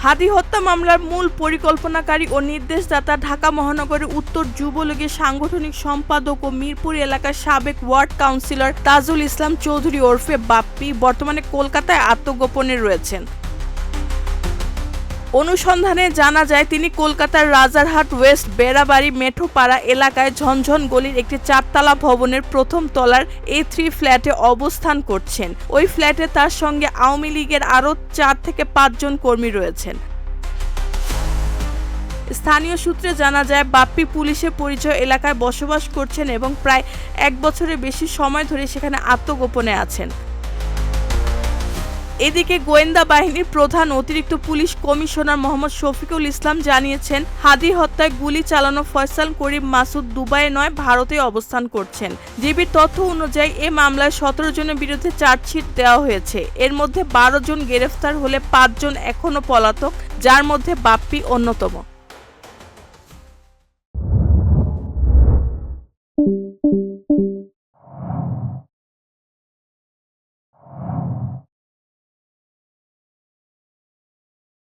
হাদি হত্যা মামলার মূল পরিকল্পনাকারী ও নির্দেশদাতা ঢাকা মহানগরের উত্তর যুবলীগের সাংগঠনিক সম্পাদক ও মিরপুর এলাকার সাবেক ওয়ার্ড কাউন্সিলর তাজুল ইসলাম চৌধুরী ওরফে বাপ্পি বর্তমানে কলকাতায় আত্মগোপনে রয়েছেন। অনুসন্ধানে জানা যায় তিনি কলকাতার রাজারহাট ওয়েস্ট বেড়াবাড়ি মেঠোপাড়া এলাকায় ঝনঝন গলির একটি 4তলা ভবনের প্রথম তলার A3 ফ্ল্যাটে অবস্থান করছেন। ওই ফ্ল্যাটে তার সঙ্গে আওয়ামী লীগের আরও 4 থেকে 5 জন কর্মী রয়েছেন। স্থানীয় সূত্রে জানা যায় বাপ্পি পুলিশের পরিচয় এলাকায় বসবাস করছেন এবং প্রায় 1 বছরের বেশি সময় ধরে সেখানে আত্মগোপনে আছেন। এদিকে গোয়েন্দা বাহিনীর প্রধান অতিরিক্ত পুলিশ কমিশনার মোহাম্মদ শফিকুল ইসলাম জানিয়েছেন, হাদি হত্যায় গুলি চালানো ফয়সাল করিম মাসুদ দুবাইয়ে নয় ভারতে অবস্থান করছেন। ডিবির তথ্য অনুযায়ী এ মামলায় 17 জনের বিরুদ্ধে চার্জশিট দেওয়া হয়েছে। এর মধ্যে 12 জন গ্রেফতার হলে 5 জন এখনও পলাতক, যার মধ্যে বাপ্পি অন্যতম।